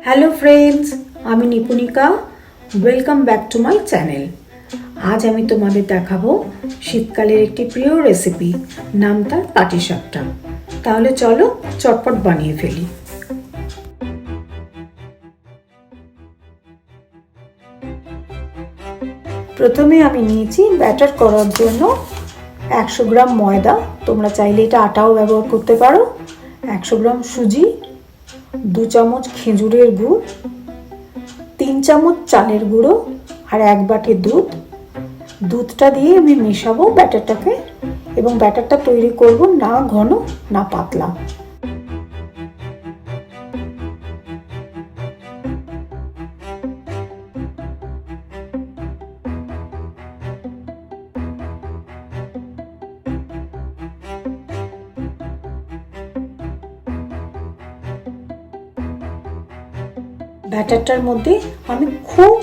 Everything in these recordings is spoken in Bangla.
হ্যালো ফ্রেন্ডস, আমি Nipunika. Welcome back to my channel. আজ আমি তোমাদের দেখাবো শীতকালের একটি প্রিয় রেসিপি, নাম তার পাটিসাপটা। তাহলে চলো চটপট বানিয়ে ফেলি। প্রথমে আমি নিয়েছি ব্যাটার করার জন্য 100 গ্রাম ময়দা, তোমরা চাইলে এটা আটাও ব্যবহার করতে পারো, 100 গ্রাম সুজি, 2 চামচ খেজুরের গুড়, 3 চামচ চালের গুঁড়ো আর 1 বাটি দুধ। দুধটা দিয়ে আমি মেশাবো ব্যাটারটাকে, এবং ব্যাটারটা তৈরি করব না ঘন না পাতলা। ব্যাটারটার মধ্যে আমি খুব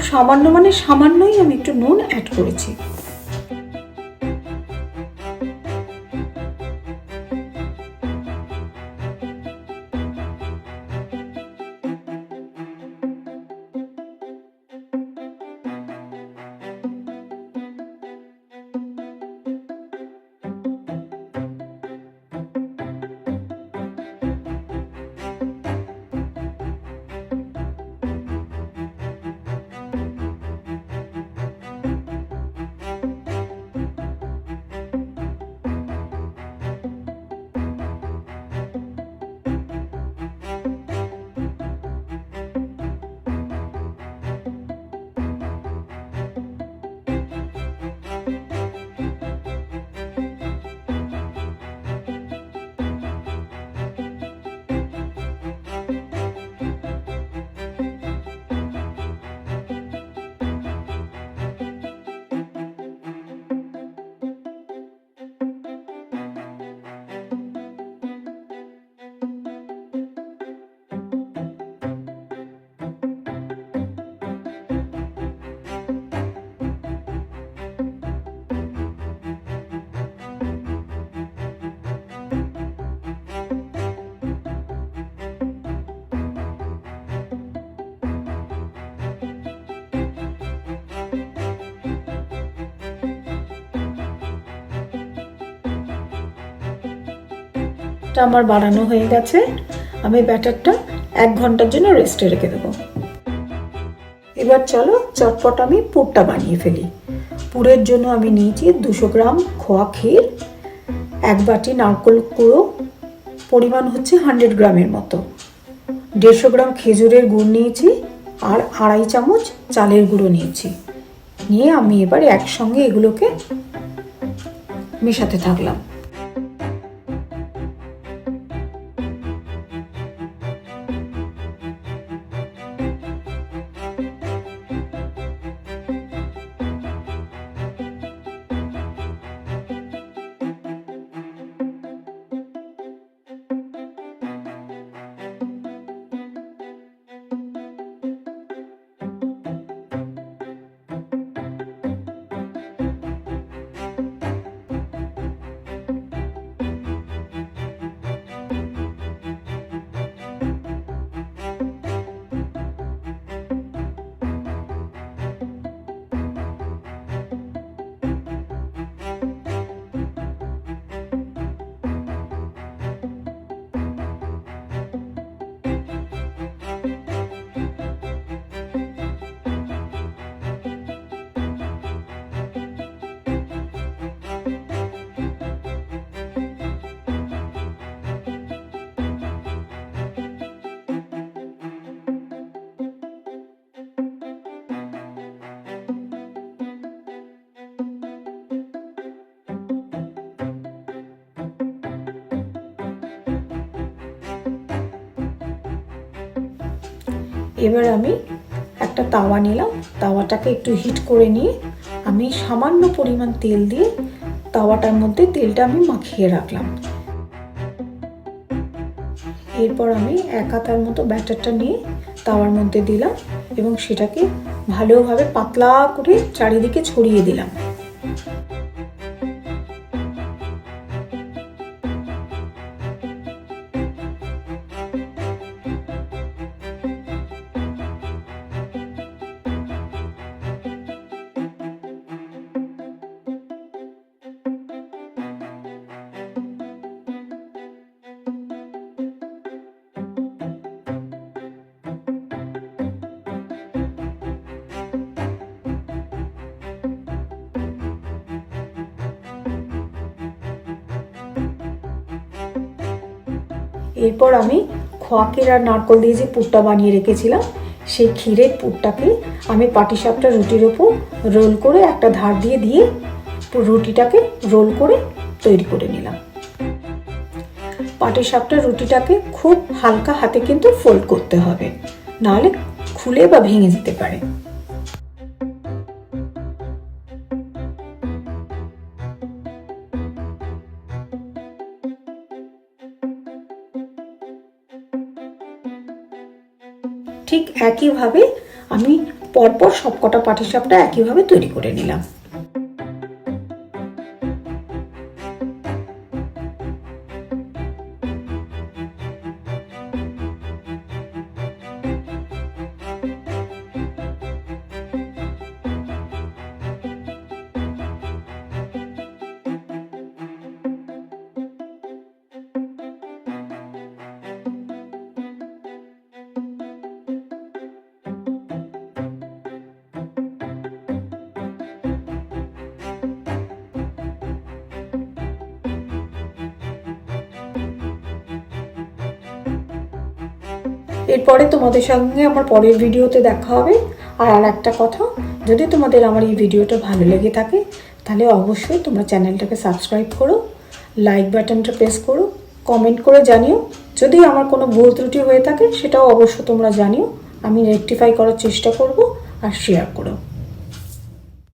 সামান্য মানে সামান্যই আমি একটু নুন অ্যাড করেছি। আমার বানানো হয়ে গেছে। আমি ব্যাটারটা 1 ঘন্টার জন্য রেস্টে রেখে দেবো। এবার চলো চটপট আমি পুরটা বানিয়ে ফেলি। পুরের জন্য আমি নিয়েছি 200 গ্রাম খোয়া ক্ষীর, 1 বাটি নারকেল কুড়ো, পরিমাণ হচ্ছে 100 গ্রামের মতো, 150 গ্রাম খেজুরের গুড় নিয়েছি, আর 2.5 চামচ চালের গুঁড়ো নিয়েছি। নিয়ে আমি এবার একসঙ্গে এগুলোকে মেশাতে থাকলাম। এবার আমি একটা তাওয়া নিলাম, তাওয়াটাকে একটু হিট করে নিয়ে আমি সামান্য পরিমাণ তেল দিয়ে তাওয়াটার মধ্যে তেলটা আমি মাখিয়ে রাখলাম। এরপর আমি 1 হাতার মতো ব্যাটারটা নিয়ে তাওয়ার মধ্যে দিলাম এবং সেটাকে ভালোভাবে পাতলা করে চারিদিকে ছড়িয়ে দিলাম। এরপর আমি খোয়া ক্ষীর আর নারকেল দিয়ে যে পুরটা বানিয়ে রেখেছিলাম সেই ক্ষীরের পুরটাকে আমি পাটিসাপটা রুটির ওপর রোল করে একটা ধার দিয়ে দিয়ে রুটিটাকে রোল করে তৈরি করে নিলাম। পাটিসাপটা রুটিটাকে খুব হালকা হাতে কিন্তু ফোল্ড করতে হবে, নাহলে খুলে বা ভেঙে যেতে পারে। ঠিক একইভাবে আমি পরপর সবকটা পাটিসাপটা একইভাবে তৈরি করে নিলাম। এরপরে তোমাদের সঙ্গে আমার পরের ভিডিওতে দেখা হবে। আর একটা কথা, যদি তোমাদের আমার এই ভিডিওটা ভালো লেগে থাকে তাহলে অবশ্যই তোমরা চ্যানেলটাকে সাবস্ক্রাইব করো, লাইক বাটনটা প্রেস করো, কমেন্ট করে জানিও। যদি আমার কোনো ভুল ত্রুটি হয়ে থাকে সেটাও অবশ্য তোমরা জানিও, আমি রেকটিফাই করার চেষ্টা করব আর শেয়ার করো।